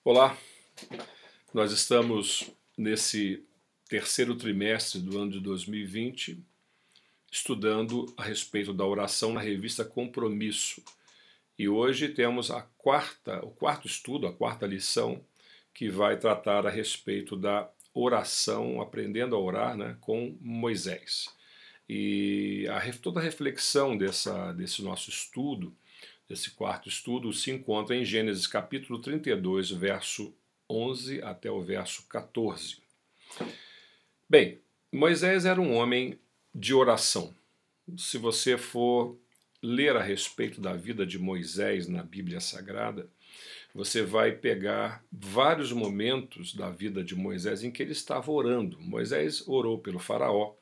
Olá, nós estamos nesse terceiro trimestre do ano de 2020 estudando a respeito da oração na revista Compromisso. E hoje temos o quarto estudo, a quarta lição, que vai tratar a respeito da oração, aprendendo a orar, né, com Moisés. E toda a reflexão desse nosso estudo, desse quarto estudo, se encontra em Gênesis capítulo 32, verso 11 até o verso 14. Bem, Moisés era um homem de oração. Se você for ler a respeito da vida de Moisés na Bíblia Sagrada, você vai pegar vários momentos da vida de Moisés em que ele estava orando. Moisés orou pelo faraó,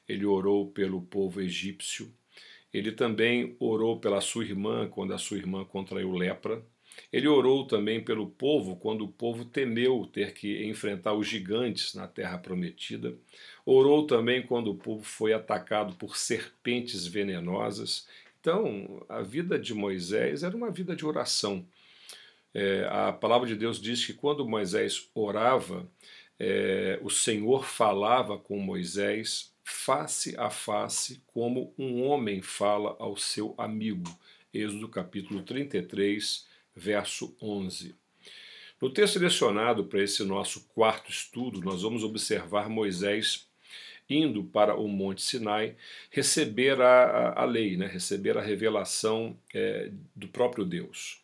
ele orou pelo povo egípcio, ele também orou pela sua irmã quando a sua irmã contraiu lepra. Ele orou também pelo povo quando o povo temeu ter que enfrentar os gigantes na terra prometida. Orou também quando o povo foi atacado por serpentes venenosas. Então, a vida de Moisés era uma vida de oração. A palavra de Deus diz que quando Moisés orava, o Senhor falava com Moisés face a face, como um homem fala ao seu amigo. Êxodo capítulo 33, verso 11. No texto selecionado para esse nosso quarto estudo, nós vamos observar Moisés indo para o Monte Sinai receber a lei, né? Receber a revelação do próprio Deus.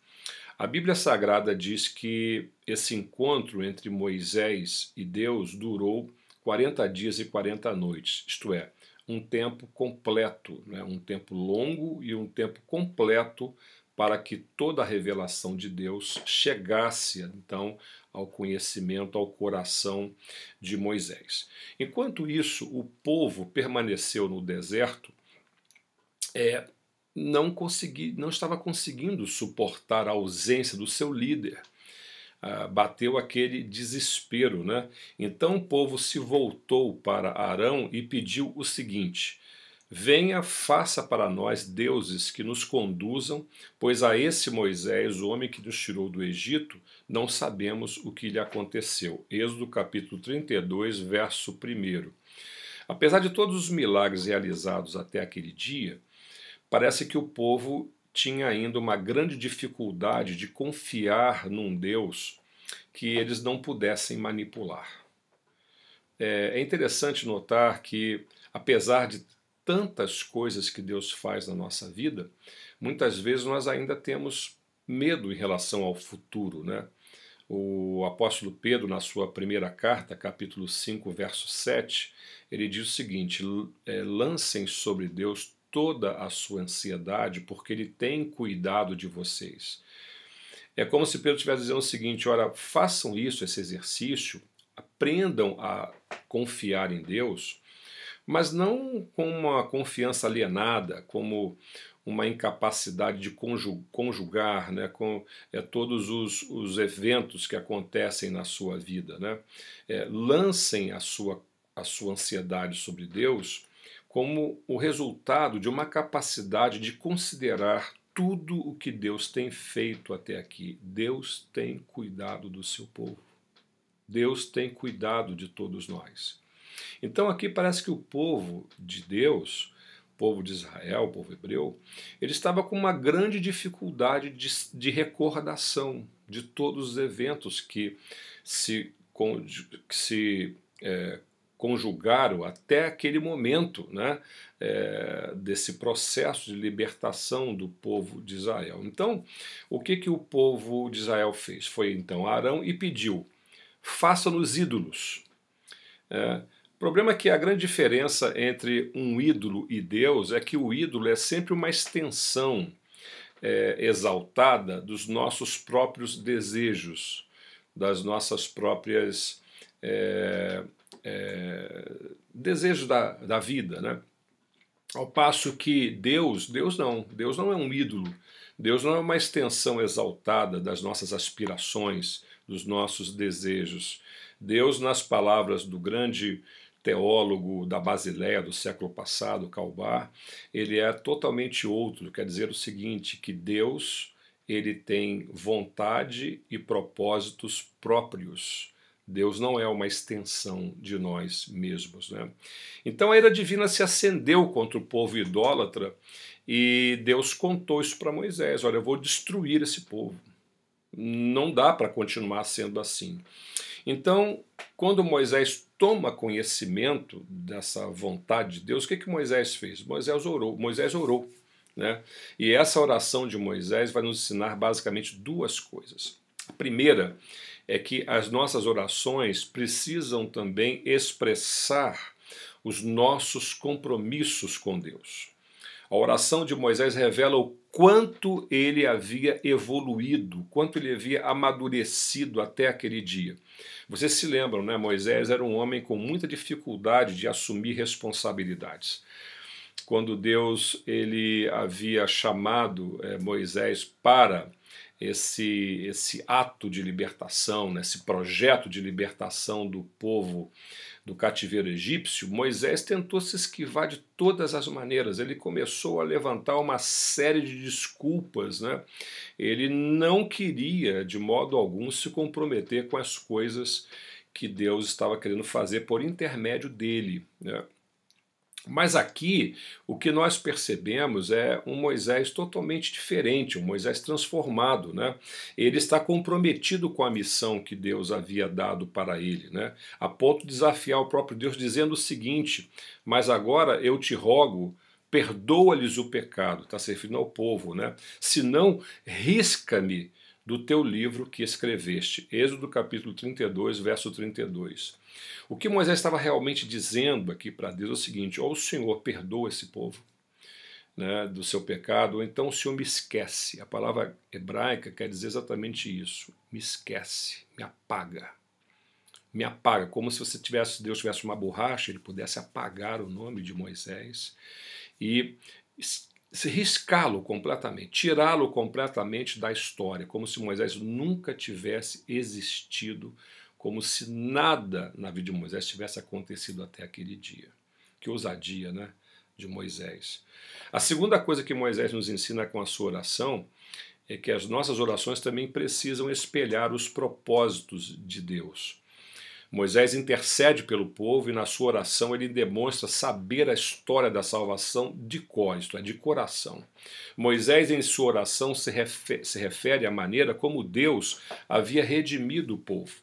A Bíblia Sagrada diz que esse encontro entre Moisés e Deus durou 40 dias e 40 noites, isto é, um tempo completo, né? Um tempo longo e um tempo completo para que toda a revelação de Deus chegasse, então, ao conhecimento, ao coração de Moisés. Enquanto isso, o povo permaneceu no deserto, não estava conseguindo suportar a ausência do seu líder. Bateu aquele desespero, né? Então o povo se voltou para Arão e pediu o seguinte: venha, faça para nós deuses que nos conduzam, pois a esse Moisés, o homem que nos tirou do Egito, não sabemos o que lhe aconteceu. Êxodo capítulo 32, verso 1. Apesar de todos os milagres realizados até aquele dia, parece que o povo tinha ainda uma grande dificuldade de confiar num Deus que eles não pudessem manipular. É interessante notar que, apesar de tantas coisas que Deus faz na nossa vida, muitas vezes nós ainda temos medo em relação ao futuro, né? O apóstolo Pedro, na sua primeira carta, capítulo 5, verso 7, ele diz o seguinte: lancem sobre Deus toda a sua ansiedade, porque ele tem cuidado de vocês. É como se Pedro estivesse dizendo o seguinte: ora, façam isso, esse exercício, aprendam a confiar em Deus, mas não com uma confiança alienada, como uma incapacidade de conjugar, né, com todos os eventos que acontecem na sua vida, né? Lancem a sua ansiedade sobre Deus como o resultado de uma capacidade de considerar tudo o que Deus tem feito até aqui. Deus tem cuidado do seu povo. Deus tem cuidado de todos nós. Então aqui parece que o povo de Deus, o povo de Israel, o povo hebreu, ele estava com uma grande dificuldade de recordação de todos os eventos que se conjugaram até aquele momento, né, desse processo de libertação do povo de Israel. Então, o que o povo de Israel fez? Foi então Arão e pediu: faça-nos ídolos. O problema é que a grande diferença entre um ídolo e Deus é que o ídolo é sempre uma extensão exaltada dos nossos próprios desejos, das nossas próprias desejos da vida, né? Ao passo que Deus não é um ídolo, Deus não é uma extensão exaltada das nossas aspirações, dos nossos desejos. Deus, nas palavras do grande teólogo da Basileia do século passado, Calbar, ele é totalmente outro. Quer dizer o seguinte, que Deus ele tem vontade e propósitos próprios. Deus não é uma extensão de nós mesmos, né? Então a ira divina se acendeu contra o povo idólatra e Deus contou isso para Moisés: olha, eu vou destruir esse povo. Não dá para continuar sendo assim. Então, quando Moisés toma conhecimento dessa vontade de Deus, o que Moisés fez? Moisés orou, né? E essa oração de Moisés vai nos ensinar basicamente duas coisas. A primeira é que as nossas orações precisam também expressar os nossos compromissos com Deus. A oração de Moisés revela o quanto ele havia evoluído, quanto ele havia amadurecido até aquele dia. Vocês se lembram, né? Moisés era um homem com muita dificuldade de assumir responsabilidades. Quando Deus ele havia chamado Moisés para esse ato de libertação, né, esse projeto de libertação do povo do cativeiro egípcio, Moisés tentou se esquivar de todas as maneiras. Ele começou a levantar uma série de desculpas, né? Ele não queria, de modo algum, se comprometer com as coisas que Deus estava querendo fazer por intermédio dele, né? Mas aqui o que nós percebemos é um Moisés totalmente diferente, um Moisés transformado, né? Ele está comprometido com a missão que Deus havia dado para ele, né? A ponto de desafiar o próprio Deus, dizendo o seguinte: mas agora eu te rogo, perdoa-lhes o pecado, está se referindo ao povo, né? Senão, risca-me do teu livro que escreveste. Êxodo capítulo 32, verso 32. O que Moisés estava realmente dizendo aqui para Deus é o seguinte: ou o Senhor perdoa esse povo, né, do seu pecado, ou então o Senhor me esquece. A palavra hebraica quer dizer exatamente isso: me esquece, me apaga. Me apaga, como se Deus tivesse uma borracha, ele pudesse apagar o nome de Moisés e se riscá-lo completamente, tirá-lo completamente da história, como se Moisés nunca tivesse existido, como se nada na vida de Moisés tivesse acontecido até aquele dia. Que ousadia, né, de Moisés. A segunda coisa que Moisés nos ensina com a sua oração é que as nossas orações também precisam espelhar os propósitos de Deus. Moisés intercede pelo povo e na sua oração ele demonstra saber a história da salvação de cor, isto é, de coração. Moisés em sua oração se refere à maneira como Deus havia redimido o povo,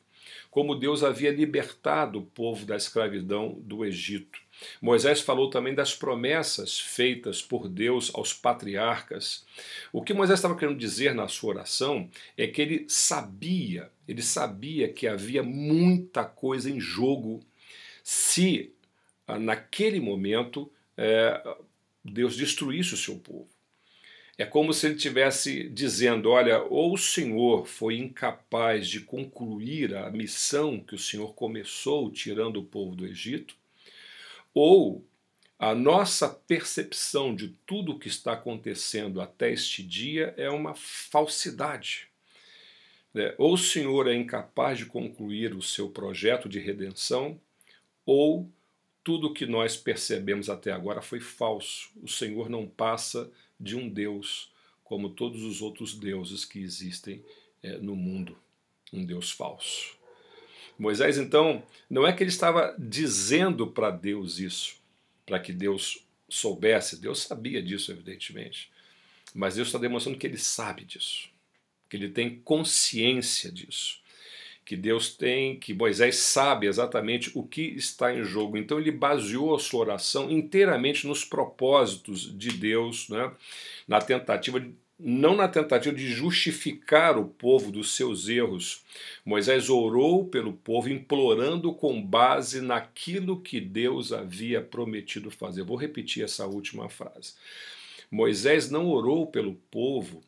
como Deus havia libertado o povo da escravidão do Egito. Moisés falou também das promessas feitas por Deus aos patriarcas. O que Moisés estava querendo dizer na sua oração é que ele sabia que havia muita coisa em jogo se, naquele momento, Deus destruísse o seu povo. É como se ele estivesse dizendo: olha, ou o Senhor foi incapaz de concluir a missão que o Senhor começou tirando o povo do Egito, ou a nossa percepção de tudo o que está acontecendo até este dia é uma falsidade. Ou o Senhor é incapaz de concluir o seu projeto de redenção, ou tudo o que nós percebemos até agora foi falso. O Senhor não passa de um Deus como todos os outros deuses que existem no mundo, um Deus falso. Moisés, então, não é que ele estava dizendo para Deus isso, para que Deus soubesse. Deus sabia disso, evidentemente. Mas Deus está demonstrando que ele sabe disso, que ele tem consciência disso, que Moisés sabe exatamente o que está em jogo. Então ele baseou a sua oração inteiramente nos propósitos de Deus, né? Não na tentativa de justificar o povo dos seus erros. Moisés orou pelo povo, implorando com base naquilo que Deus havia prometido fazer. Vou repetir essa última frase. Moisés não orou pelo povo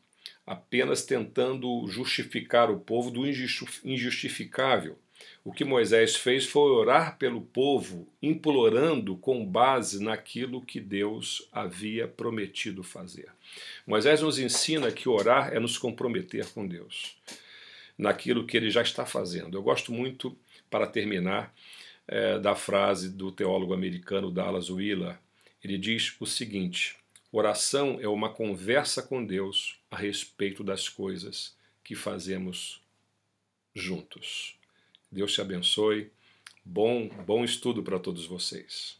apenas tentando justificar o povo do injustificável. O que Moisés fez foi orar pelo povo, implorando com base naquilo que Deus havia prometido fazer. Moisés nos ensina que orar é nos comprometer com Deus, naquilo que ele já está fazendo. Eu gosto muito, para terminar, da frase do teólogo americano Dallas Willard. Ele diz o seguinte: Oração é uma conversa com Deus a respeito das coisas que fazemos juntos. Deus te abençoe. Bom estudo para todos vocês.